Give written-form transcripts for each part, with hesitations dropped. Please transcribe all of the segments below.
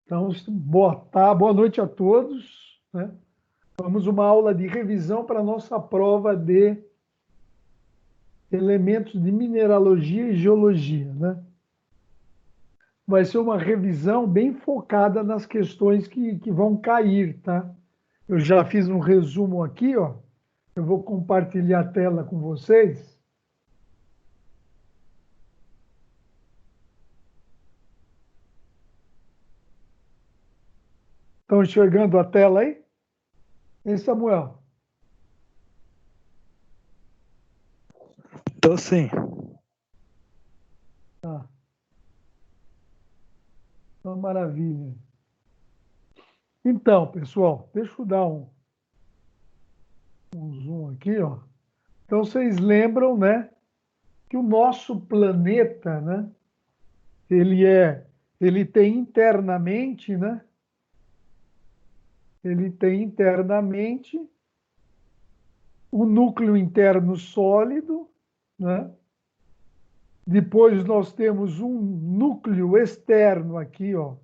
Então, boa noite a todos, né? Vamos uma aula de revisão para a nossa prova de elementos de mineralogia e geologia, né? Vai ser uma revisão bem focada nas questões que vão cair, tá? Eu já fiz um resumo aqui, ó. Eu vou compartilhar a tela com vocês. Estão enxergando a tela aí? Hein, Samuel? Tô sim. Tá. Uma maravilha. Então, pessoal, deixa eu dar um zoom aqui, ó. Então, vocês lembram, né, que o nosso planeta, né, ele tem internamente, né, ele tem internamente o núcleo interno sólido, né? Depois nós temos um núcleo externo aqui, ó,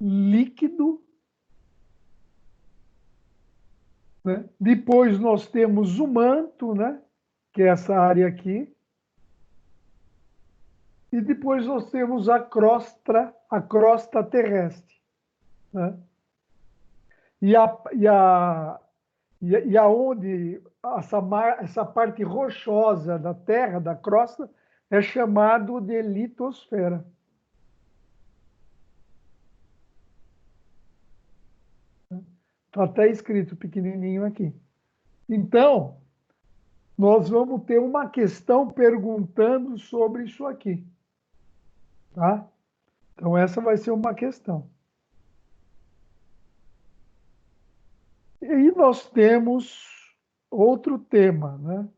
líquido, né? Depois nós temos o manto, né, que é essa área aqui. E depois nós temos a crosta terrestre, né? E aonde essa parte rochosa da Terra, da crosta, é chamado de litosfera. Está até escrito pequenininho aqui. Então, nós vamos ter uma questão perguntando sobre isso aqui, tá? Então, essa vai ser uma questão. E aí nós temos outro tema, né?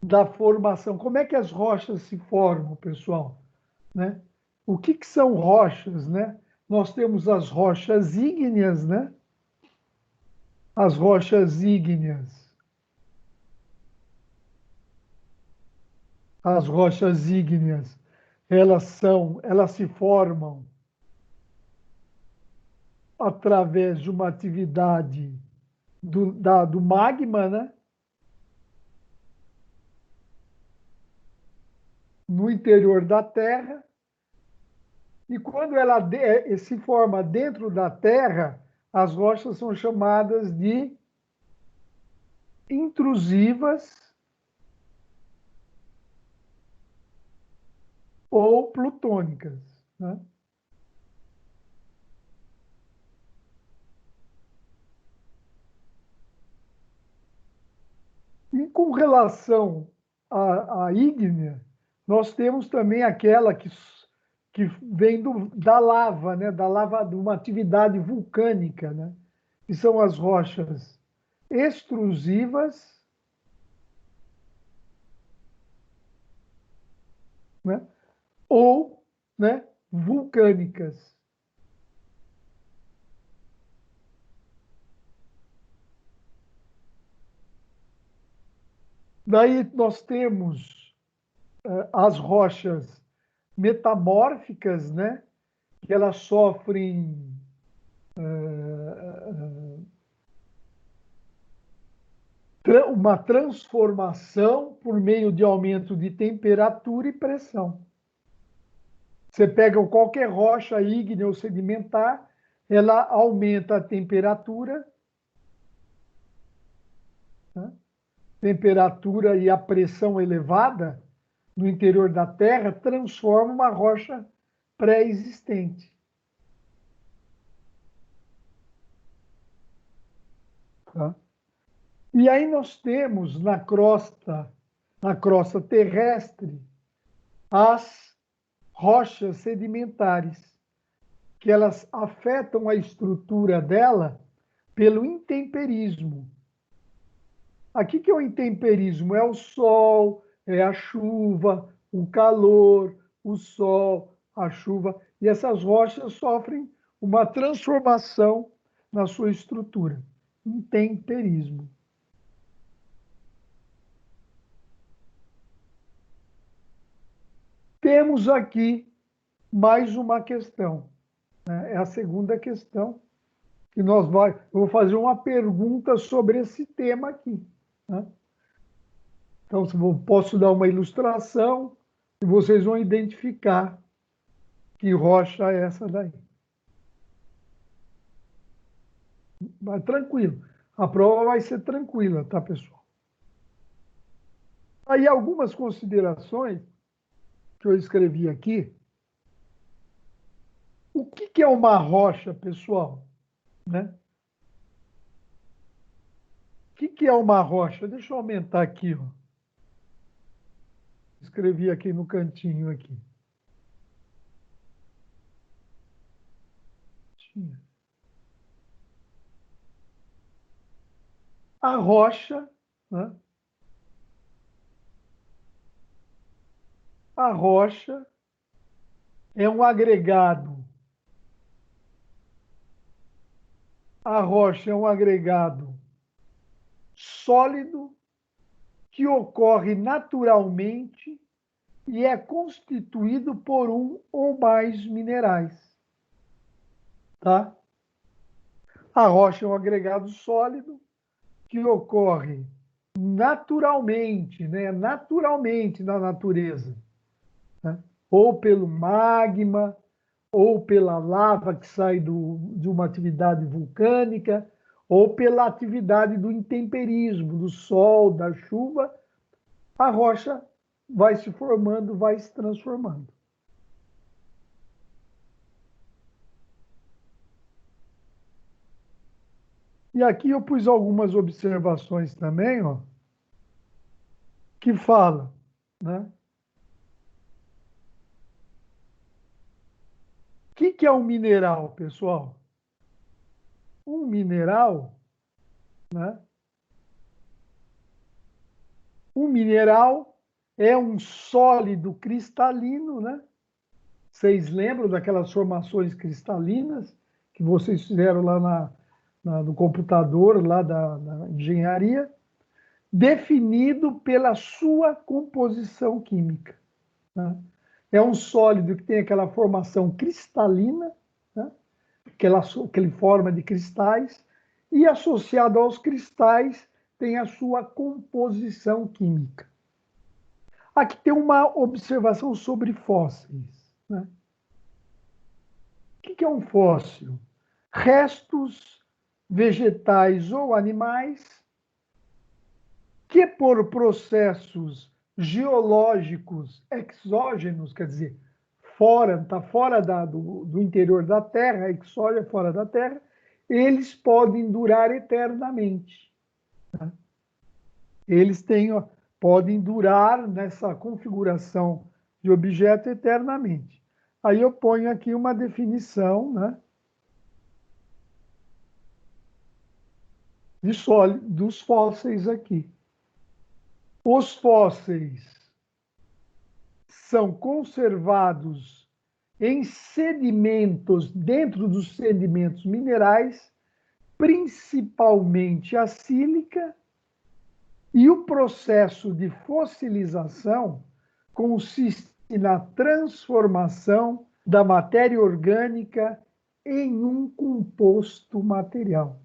Da formação. Como é que as rochas se formam, pessoal? Né? O que são rochas, né? Nós temos as rochas ígneas, né? As rochas ígneas. As rochas ígneas, elas se formam através de uma atividade do magma, né? No interior da Terra. E quando ela se forma dentro da Terra, as rochas são chamadas de intrusivas ou plutônicas, né? E com relação à ígnea, nós temos também aquela que vem da lava, né? Da lava, de uma atividade vulcânica, né? Que são as rochas extrusivas, né? Ou, né, vulcânicas. Daí nós temos as rochas metamórficas, né? Que elas sofrem uma transformação por meio de aumento de temperatura e pressão. Você pega qualquer rocha ígnea ou sedimentar, ela aumenta a temperatura, né? Temperatura e a pressão elevada no interior da Terra transforma uma rocha pré-existente. Tá? E aí nós temos na crosta terrestre, as rochas sedimentares, que elas afetam a estrutura dela pelo intemperismo. Aqui que é o intemperismo? É o sol, é a chuva, o calor, o sol, a chuva. E essas rochas sofrem uma transformação na sua estrutura. Intemperismo. Temos aqui mais uma questão. Né? É a segunda questão que eu vou fazer uma pergunta sobre esse tema aqui. Né? Então, se eu posso dar uma ilustração e vocês vão identificar que rocha é essa daí. Mas tranquilo. A prova vai ser tranquila, tá, pessoal? Aí algumas considerações que eu escrevi aqui. O que é uma rocha, pessoal? Né? O que é uma rocha? Deixa eu aumentar aqui, ó. Escrevi aqui no cantinho aqui. A rocha, né? A rocha é um agregado. A rocha é um agregado sólido que ocorre naturalmente e é constituído por um ou mais minerais, tá? A rocha é um agregado sólido que ocorre naturalmente, né? Naturalmente na natureza, né? Ou pelo magma, ou pela lava que sai de uma atividade vulcânica, ou pela atividade do intemperismo, do sol, da chuva, a rocha vai se formando, vai se transformando. E aqui eu pus algumas observações também, ó, que falam, né? O que é um mineral, pessoal? Um mineral, né? Um mineral é um sólido cristalino, né? Vocês lembram daquelas formações cristalinas que vocês fizeram lá no computador, lá da engenharia? Definido pela sua composição química. Né? É um sólido que tem aquela formação cristalina, né? aquela forma de cristais, e associado aos cristais tem a sua composição química. Aqui tem uma observação sobre fósseis. Né? O que é um fóssil? Restos vegetais ou animais que, por processos geológicos exógenos, quer dizer, está fora do interior da Terra, exógeno fora da Terra, eles podem durar eternamente. Tá? Eles podem durar nessa configuração de objeto eternamente. Aí eu ponho aqui uma definição, né, dos fósseis aqui. Os fósseis são conservados em sedimentos, dentro dos sedimentos minerais, principalmente a sílica, e o processo de fossilização consiste na transformação da matéria orgânica em um composto material.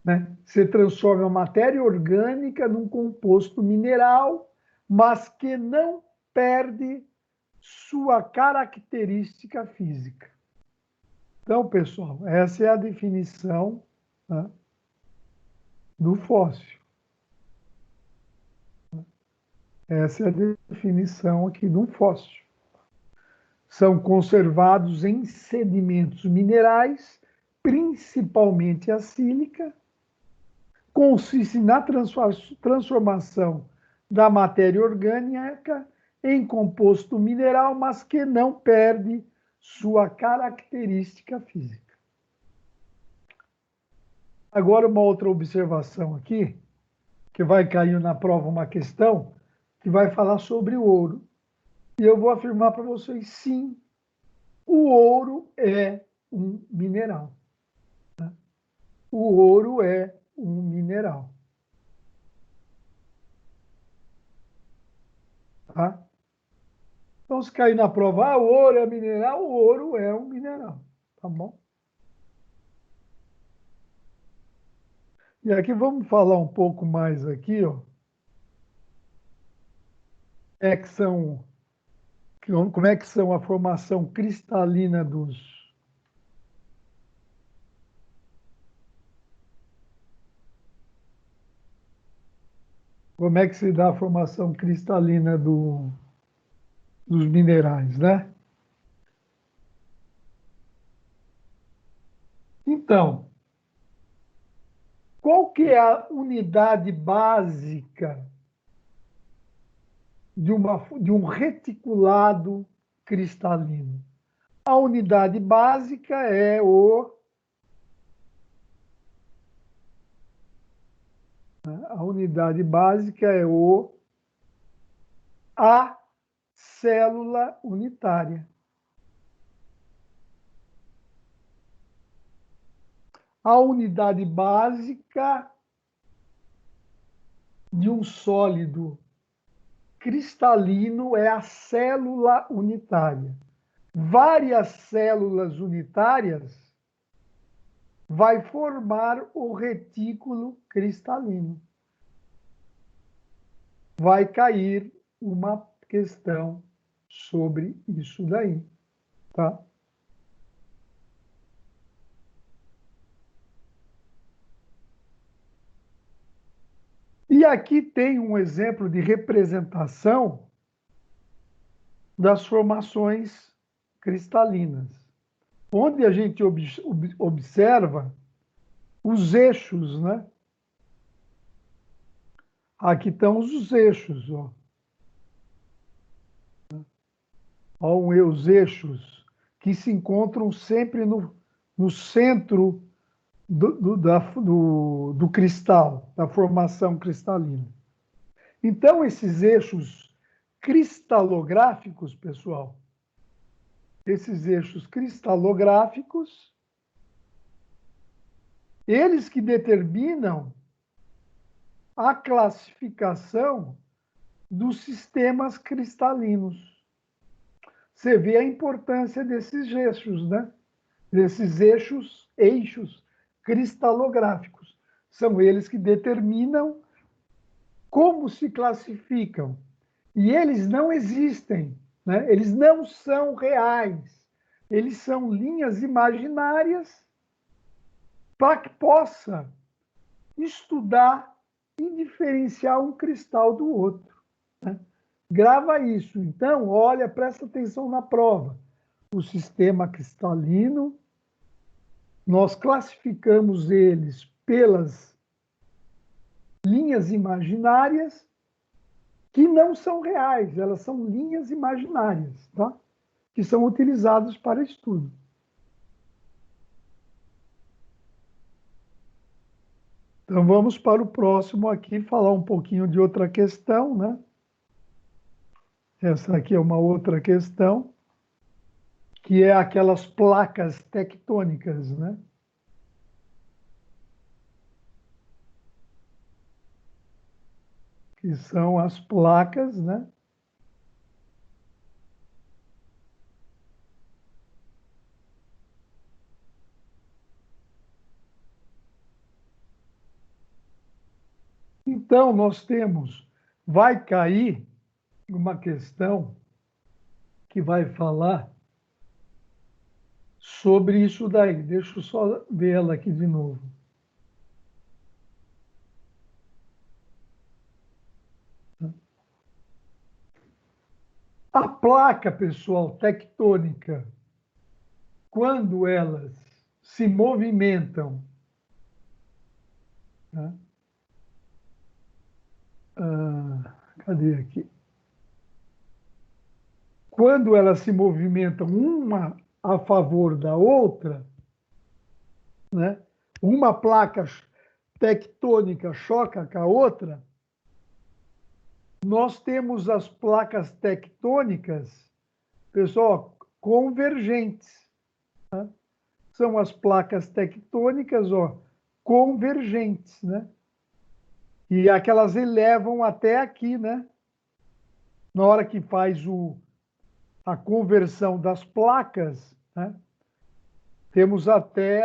Né? Você transforma a matéria orgânica num composto mineral, mas que não perde sua característica física. Então, pessoal, essa é a definição, né, do fóssil. Essa é a definição aqui de um fóssil. São conservados em sedimentos minerais, principalmente a sílica, consiste na transformação da matéria orgânica em composto mineral, mas que não perde sua característica física. Agora, uma outra observação aqui, que vai cair na prova uma questão, que vai falar sobre o ouro. E eu vou afirmar para vocês, sim, o ouro é um mineral. Né? O ouro é um mineral. Tá? Então, se cair na prova, o ouro é mineral, o ouro é um mineral, tá bom? E aqui vamos falar um pouco mais aqui, ó, é que são, como é que são a formação cristalina como é que se dá a formação cristalina dos minerais, né? Então, qual que é a unidade básica de um reticulado cristalino? A unidade básica é a unidade básica é a célula unitária. A unidade básica de um sólido cristalino é a célula unitária. Várias células unitárias vai formar o retículo cristalino. Vai cair uma questão sobre isso daí, tá? E aqui tem um exemplo de representação das formações cristalinas, onde a gente observa os eixos, né? Aqui estão os eixos, ó. Ó, os eixos que se encontram sempre no centro do cristal, da formação cristalina. Então, esses eixos cristalográficos, pessoal, esses eixos cristalográficos, eles que determinam a classificação dos sistemas cristalinos. Você vê a importância desses eixos, né? Desses eixos cristalográficos. São eles que determinam como se classificam. E eles não existem, né? Eles não são reais. Eles são linhas imaginárias para que possa estudar e diferenciar um cristal do outro, né? Grava isso. Então, olha, presta atenção na prova. O sistema cristalino, nós classificamos eles pelas linhas imaginárias que não são reais, elas são linhas imaginárias, tá? Que são utilizadas para estudo. Então, vamos para o próximo aqui, falar um pouquinho de outra questão, né? Essa aqui é uma outra questão, que é aquelas placas tectônicas, né? Que são as placas, né? Então, nós temos, vai cair uma questão que vai falar sobre isso daí. Deixa eu só ver ela aqui de novo. A placa, pessoal, tectônica, quando elas se movimentam, né? Cadê aqui? Quando elas se movimentam uma a favor da outra, né? Uma placa tectônica choca com a outra, nós temos as placas tectônicas, pessoal, convergentes, né? São as placas tectônicas, ó, convergentes, né? E aquelas elevam até aqui, né? Na hora que faz a conversão das placas, né? Temos até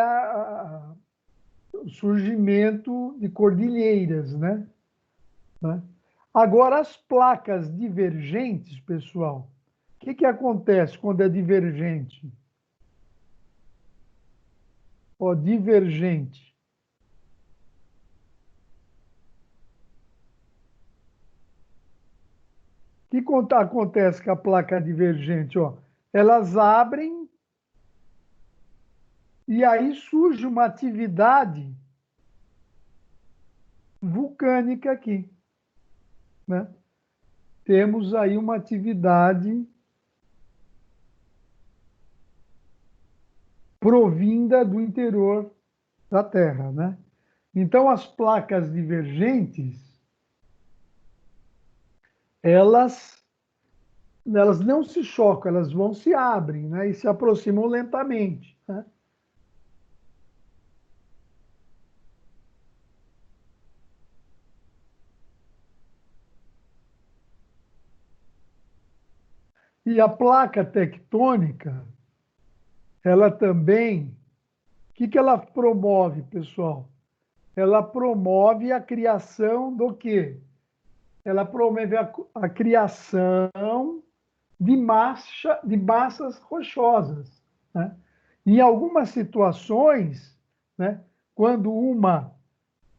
o surgimento de cordilheiras, né? Agora, as placas divergentes, pessoal, o que acontece quando é divergente? Ó, divergente. O que acontece com a placa divergente? Ó, elas abrem e aí surge uma atividade vulcânica aqui, né? Temos aí uma atividade provinda do interior da Terra, né? Então, as placas divergentes, elas, elas não se chocam, elas vão se abrem, né? E se aproximam lentamente, né? E a placa tectônica, ela também, o que ela promove, pessoal? Ela promove a criação do quê? Ela promove a criação de massas rochosas, né? Em algumas situações, né, quando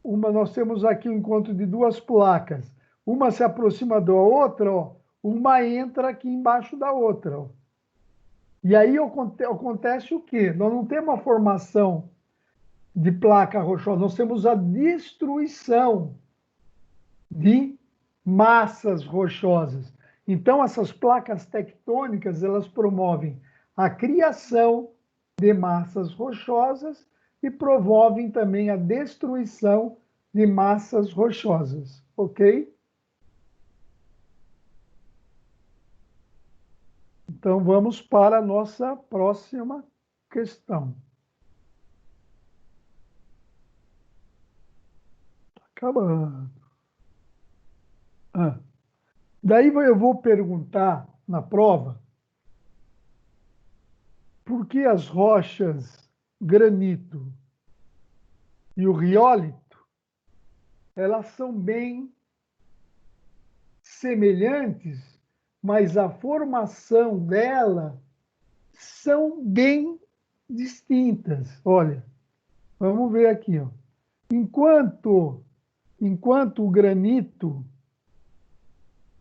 nós temos aqui o encontro de duas placas, uma se aproxima da outra, ó, uma entra aqui embaixo da outra. Ó. E aí acontece o quê? Nós não temos uma formação de placa rochosa, nós temos a destruição de massas rochosas. Então, essas placas tectônicas, elas promovem a criação de massas rochosas e promovem também a destruição de massas rochosas, ok? Então, vamos para a nossa próxima questão. Acabando. Ah. Daí eu vou perguntar na prova por que as rochas granito e o riólito, elas são bem semelhantes, mas a formação dela são bem distintas. Olha, vamos ver aqui, ó. Enquanto o granito,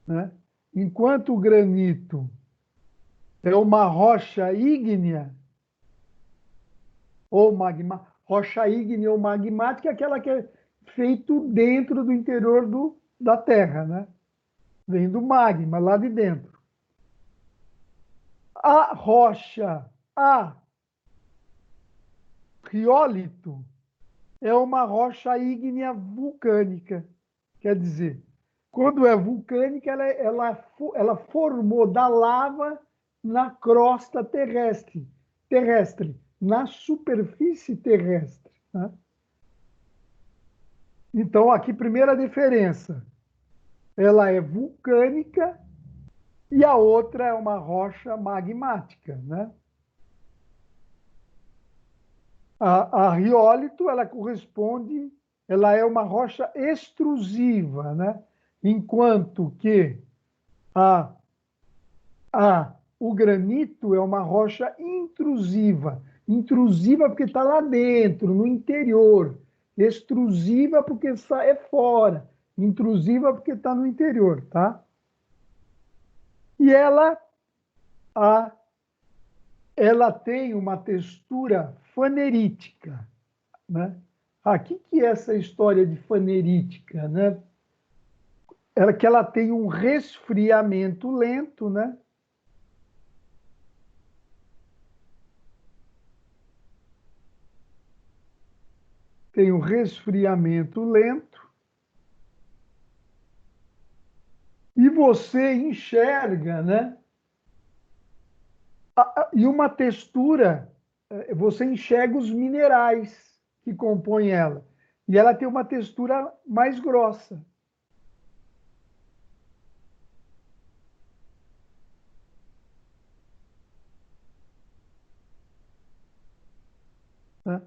né? Enquanto o granito é uma rocha ígnea ou rocha ígnea ou magmática, é aquela que é feito dentro do interior da Terra, né? Vem do magma, lá de dentro. A rocha, a riólito, é uma rocha ígnea vulcânica. Quer dizer, quando é vulcânica, ela formou da lava na crosta terrestre, na superfície terrestre. Né? Então, aqui, primeira diferença, ela é vulcânica e a outra é uma rocha magmática, né? A riólito, ela corresponde, ela é uma rocha extrusiva, né? Enquanto que a, o granito é uma rocha intrusiva. Intrusiva porque está lá dentro, no interior. Extrusiva porque é fora. Intrusiva porque está no interior, tá? E a, ela tem uma textura fanerítica, né? Que é essa história de fanerítica, né? Que ela tem um resfriamento lento, né? Tem um resfriamento lento e você enxerga, né? E uma textura, você enxerga os minerais que compõem ela. E ela tem uma textura mais grossa. né?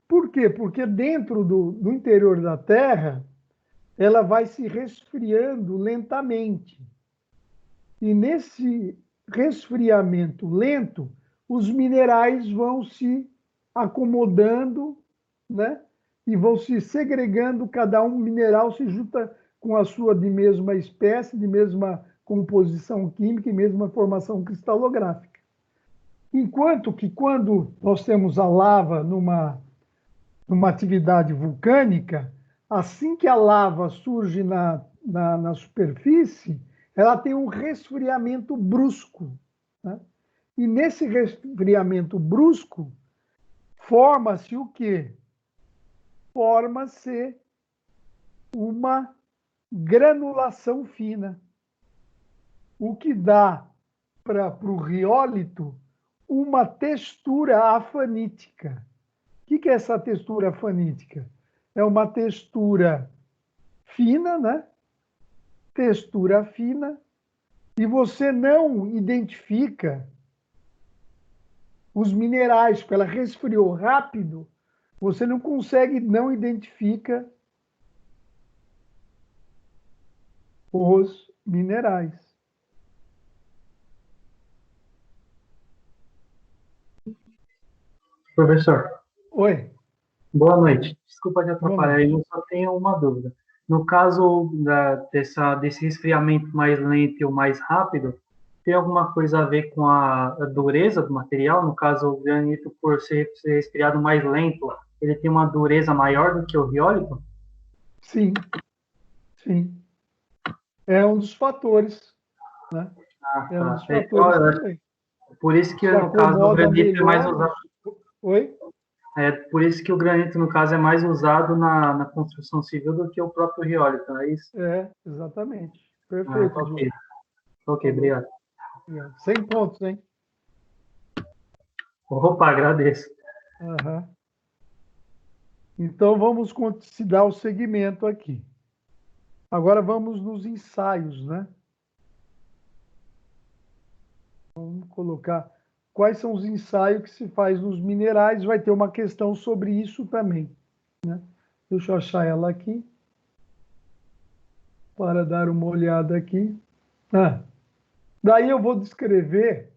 Por quê? Porque dentro do interior da Terra, ela vai se resfriando lentamente. E nesse resfriamento lento, os minerais vão se acomodando, né? E vão se segregando, cada um mineral se junta com a sua de mesma espécie, de mesma composição química e mesma formação cristalográfica. Enquanto que quando nós temos a lava numa atividade vulcânica, assim que a lava surge na superfície, ela tem um resfriamento brusco, né? E nesse resfriamento brusco, forma-se o quê? Forma-se uma granulação fina, o que dá para o riólito uma textura afanítica. O que é essa textura afanítica? É uma textura fina, né? Textura fina, e você não identifica os minerais, porque ela resfriou rápido, você não consegue, não identifica os minerais. Professor, Oi, boa noite. Desculpa te boa atrapalhar, noite. eu só tenho uma dúvida. No caso desse resfriamento mais lento e o mais rápido, tem alguma coisa a ver com a dureza do material? No caso, o granito, por ser resfriado mais lento, ele tem uma dureza maior do que o riólito? Sim, sim. É um dos fatores, né? Ah, É um tá. dos É, fatores eu acho também. que por isso que, Se no caso, o acomoda granito é mais melhor. usado. Oi? É por isso que o granito, no caso, é mais usado na construção civil do que o próprio riólito, não é isso? É, exatamente. Ah, Perfeito, ok. Diogo. Ok, Falou. obrigado. 100 pontos, hein? Opa, agradeço. Aham. Então, vamos se dar o segmento aqui. Agora vamos nos ensaios, né? Vamos colocar quais são os ensaios que se faz nos minerais. Vai ter uma questão sobre isso também. Deixa eu achar ela aqui para dar uma olhada aqui. Ah, daí eu vou descrever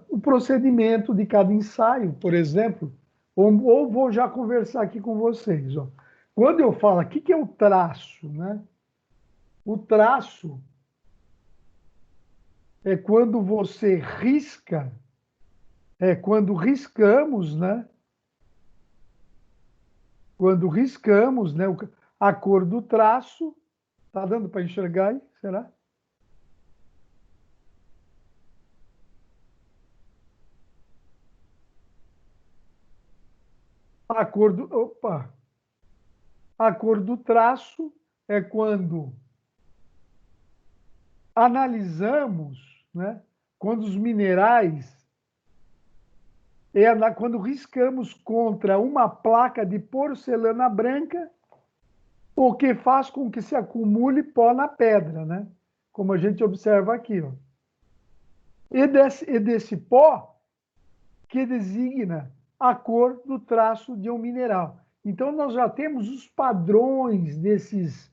o procedimento de cada ensaio, por exemplo, ou vou já conversar aqui com vocês. Ó. Quando eu falo, o que é o traço, né? O traço é quando você risca, é quando riscamos, né? Quando riscamos, né? A cor do traço, tá dando para enxergar aí? Será? Opa! A cor do traço é quando analisamos, né? Quando os minerais quando riscamos contra uma placa de porcelana branca, o que faz com que se acumule pó na pedra, né? Como a gente observa aqui, ó. E desse pó que designa a cor do traço de um mineral. Então, nós já temos os padrões desse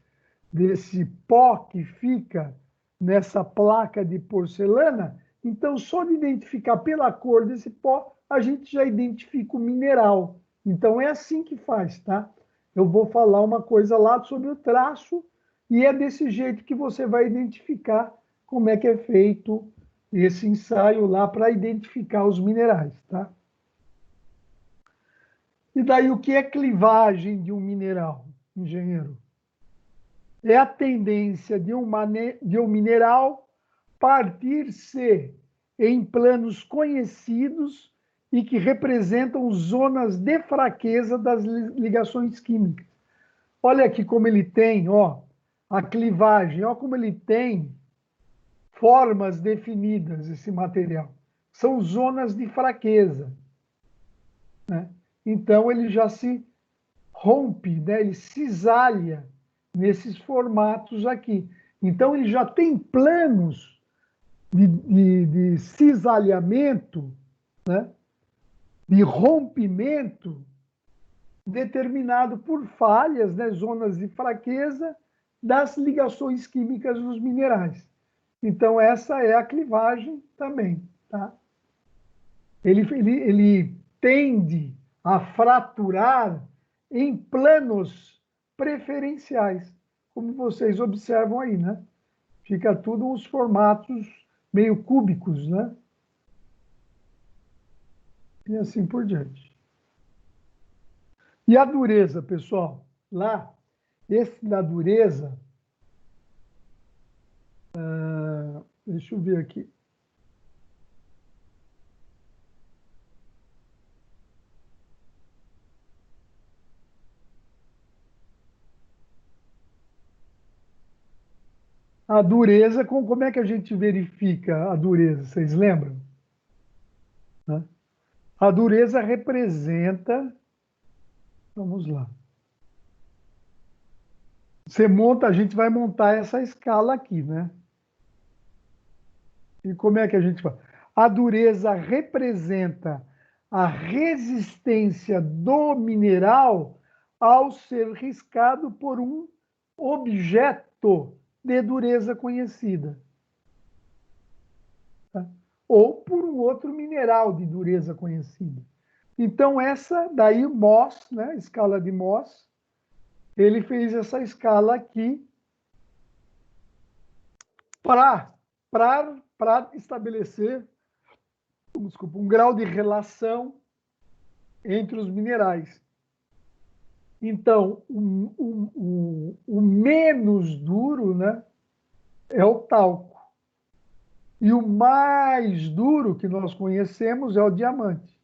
pó que fica nessa placa de porcelana. Então, só de identificar pela cor desse pó, a gente já identifica o mineral. Então, é assim que faz, tá? Eu vou falar uma coisa lá sobre o traço e é desse jeito que você vai identificar como é que é feito esse ensaio lá para identificar os minerais, tá? E daí, o que é clivagem de um mineral, engenheiro? É a tendência de um mineral partir-se em planos conhecidos e que representam zonas de fraqueza das ligações químicas. Olha aqui como ele tem, ó, a clivagem, ó como ele tem formas definidas esse material. São zonas de fraqueza, né? Então ele já se rompe, né? Ele cisalha nesses formatos aqui. Então, ele já tem planos de cisalhamento, né? de rompimento determinado por falhas, né, zonas de fraqueza das ligações químicas dos minerais. Então, essa é a clivagem também. Tá? Ele tende a fraturar em planos preferenciais, como vocês observam aí, né? Fica tudo os formatos meio cúbicos, né? E assim por diante. E a dureza, pessoal? Lá, esse da dureza, deixa eu ver aqui. A dureza, como é que a gente verifica a dureza? Vocês lembram? Né? A dureza representa, vamos lá. Você monta, a gente vai montar essa escala aqui, né? E como é que a gente faz? A dureza representa a resistência do mineral ao ser riscado por um objeto de dureza conhecida. Tá? Ou por um outro mineral de dureza conhecida. Então, essa daí, Mohs, né, escala de Mohs, ele fez essa escala aqui para estabelecer, desculpa, um grau de relação entre os minerais. Então, o menos duro, né, é o talco. E o mais duro que nós conhecemos é o diamante.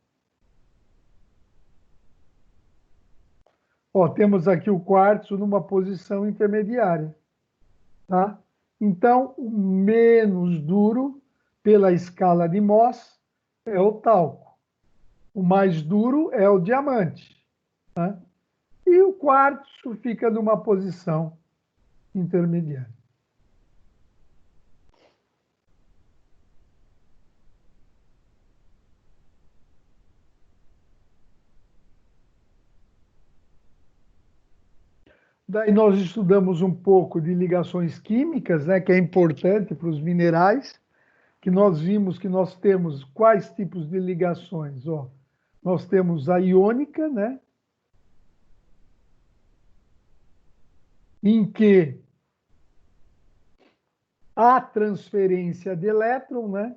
Ó, temos aqui o quartzo numa posição intermediária. Tá? Então, o menos duro, pela escala de Mohs, é o talco. O mais duro é o diamante. Tá? E o quartzo fica numa posição intermediária. Daí nós estudamos um pouco de ligações químicas, né, que é importante para os minerais, que nós vimos que nós temos quais tipos de ligações. Ó, nós temos a iônica, né, em que há transferência de elétron, né,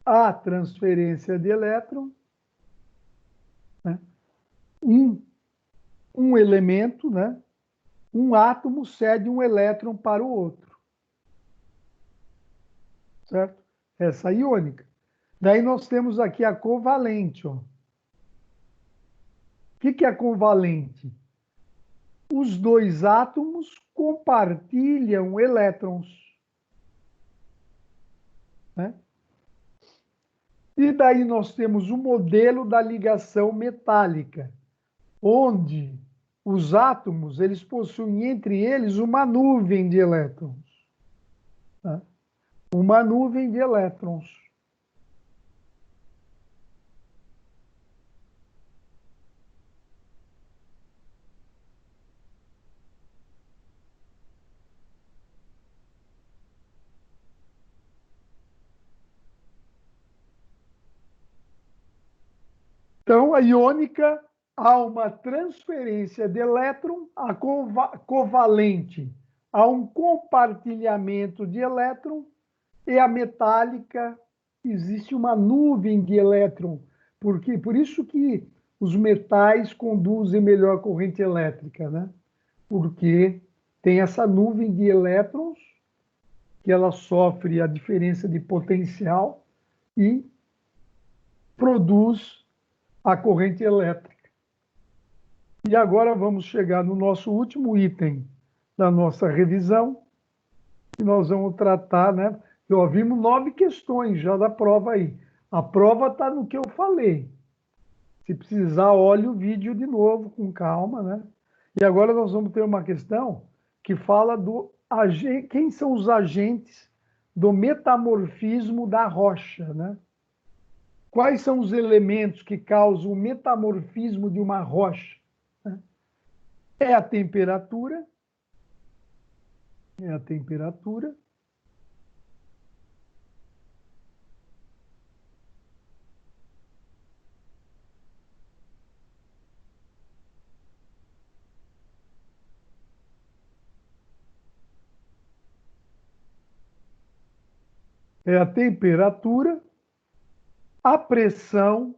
há transferência de elétron, né, um elemento, né, um átomo cede um elétron para o outro, certo? Essa é a iônica. Daí nós temos aqui a covalente. Ó. O que é a covalente? Os dois átomos compartilham elétrons. Né? E daí nós temos o modelo da ligação metálica, onde os átomos eles possuem entre eles uma nuvem de elétrons. Tá? Uma nuvem de elétrons. Então, a iônica, há uma transferência de elétron, a covalente, há um compartilhamento de elétron, e a metálica, existe uma nuvem de elétron. Por isso que os metais conduzem melhor corrente elétrica, né? Porque tem essa nuvem de elétrons, que ela sofre a diferença de potencial e produz a corrente elétrica. E agora vamos chegar no nosso último item da nossa revisão, que nós vamos tratar, né? Já vimos 9 questões já da prova aí. A prova está no que eu falei. Se precisar, olhe o vídeo de novo, com calma, né? E agora nós vamos ter uma questão que fala do quem são os agentes do metamorfismo da rocha, né? Quais são os elementos que causam o metamorfismo de uma rocha? É a temperatura, é a temperatura, é a temperatura, a pressão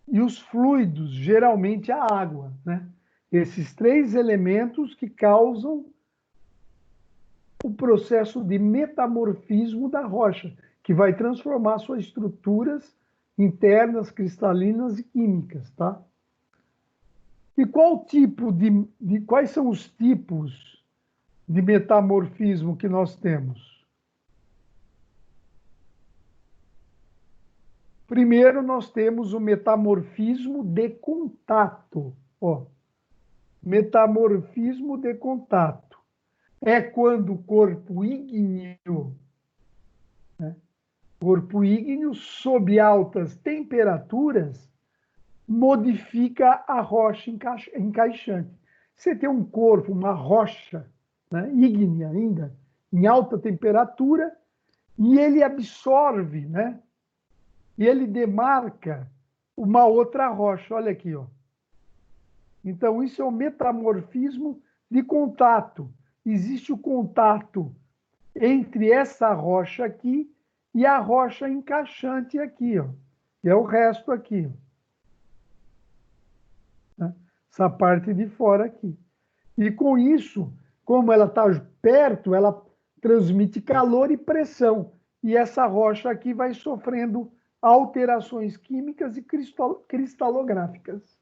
e os fluidos, geralmente a água, né? Esses três elementos que causam o processo de metamorfismo da rocha, que vai transformar suas estruturas internas, cristalinas e químicas, tá? E quais são os tipos de metamorfismo que nós temos? Primeiro, nós temos o metamorfismo de contato. Ó, metamorfismo de contato. É quando o corpo ígneo, sob altas temperaturas, modifica a rocha encaixante. Você tem um corpo, uma rocha, né, ígnea ainda, em alta temperatura, e ele absorve, né? E ele demarca uma outra rocha. Olha aqui, ó. Então, isso é o metamorfismo de contato. Existe o contato entre essa rocha aqui e a rocha encaixante aqui, ó. Que é o resto aqui, ó. Essa parte de fora aqui. E com isso, como ela está perto, ela transmite calor e pressão. E essa rocha aqui vai sofrendo alterações químicas e cristalográficas.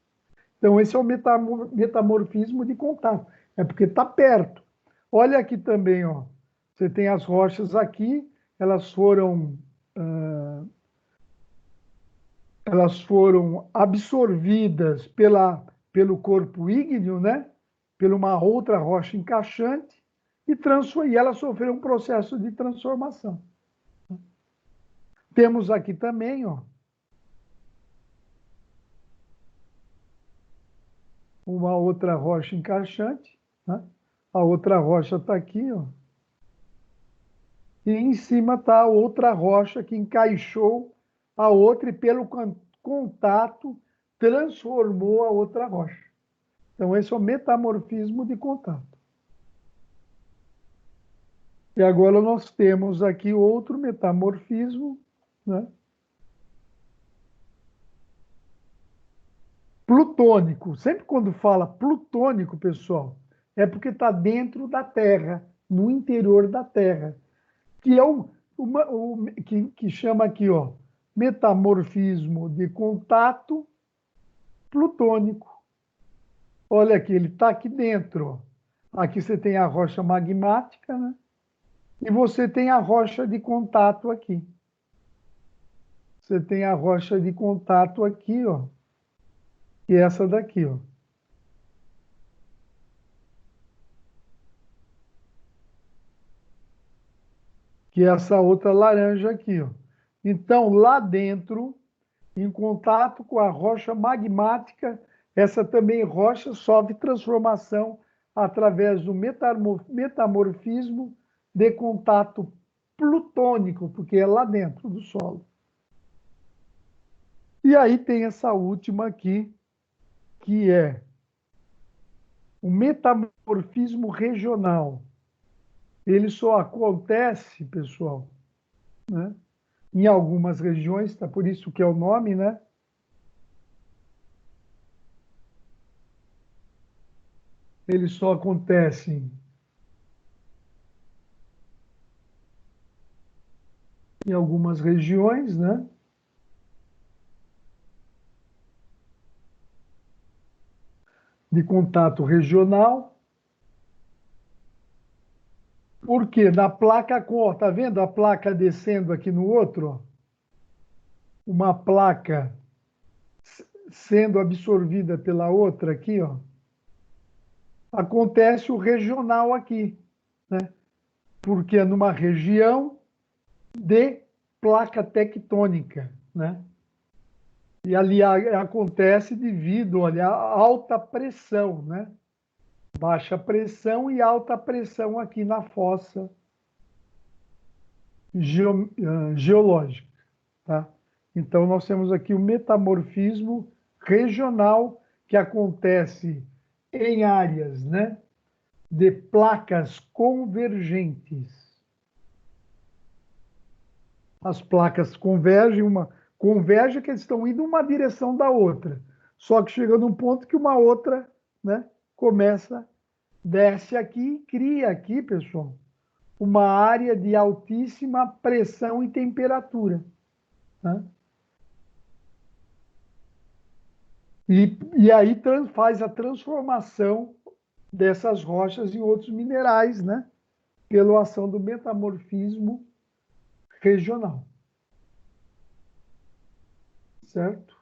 Então, esse é o metamorfismo de contato. É porque está perto. Olha aqui também, ó. Você tem as rochas aqui, elas foram absorvidas pelo corpo ígneo, né? Por uma outra rocha encaixante, e ela sofreu um processo de transformação. Temos aqui também, ó, uma outra rocha encaixante, né? A outra rocha está aqui, ó. E em cima está a outra rocha que encaixou a outra e pelo contato transformou a outra rocha. Então, esse é o metamorfismo de contato. E agora nós temos aqui outro metamorfismo, né? Plutônico. Sempre quando fala plutônico, pessoal, é porque está dentro da Terra, no interior da Terra, que é que chama aqui, ó, metamorfismo de contato plutônico. Olha aqui, ele está aqui dentro, ó. Aqui você tem a rocha magmática, né? E você tem a rocha de contato aqui. Você tem a rocha de contato aqui, ó. E essa daqui, ó. Que é essa outra laranja aqui, ó. Então, lá dentro, em contato com a rocha magmática, essa também rocha sofre transformação através do metamorfismo de contato plutônico, porque é lá dentro do solo. E aí tem essa última aqui, que é o metamorfismo regional. Ele só acontece, pessoal, né, em algumas regiões, tá? Por isso que é o nome, né? Ele só acontece em algumas regiões, né? De contato regional. Por quê? Na placa cor, tá vendo a placa descendo aqui no outro? Ó? Uma placa sendo absorvida pela outra aqui, ó. Acontece o regional aqui, né? Porque é numa região de placa tectônica, né? E ali acontece devido, olha, a alta pressão, né? Baixa pressão e alta pressão aqui na fossa geológica, tá? Então, nós temos aqui o metamorfismo regional que acontece em áreas, né, de placas convergentes. As placas convergem que eles estão indo uma direção da outra. Só que chega num ponto que uma outra, né, começa, desce aqui, cria aqui, pessoal, uma área de altíssima pressão e temperatura, né? E aí faz a transformação dessas rochas em outros minerais, né? Pela ação do metamorfismo regional. Certo?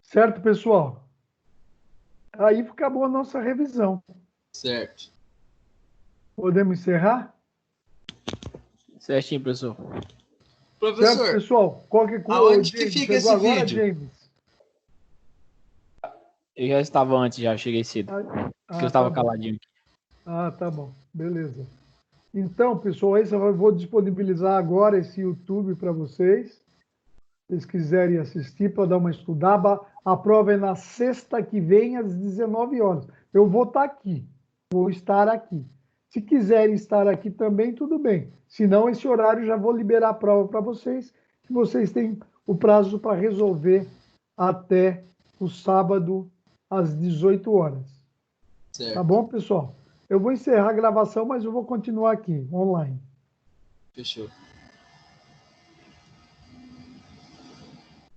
Certo, pessoal? Aí acabou a nossa revisão. Certo. Podemos encerrar? Certinho, professor. Certo, Professor, pessoal? Qualquer coisa. aonde que James, fica chegou esse agora, vídeo? James? Eu já estava antes, já cheguei cedo. Porque eu Tá estava bom. caladinho aqui. Tá bom. Beleza. Então, pessoal, eu vou disponibilizar agora esse YouTube para vocês. Se vocês quiserem assistir para dar uma estudada, a prova é na sexta que vem, às 19 horas. Eu vou estar aqui, vou estar aqui. Se quiserem estar aqui também, tudo bem. Se não, esse horário já vou liberar a prova para vocês, que vocês têm o prazo para resolver até o sábado, às 18 horas. Tá Certo. bom, pessoal? Eu vou encerrar a gravação, mas eu vou continuar aqui, online. Fechou.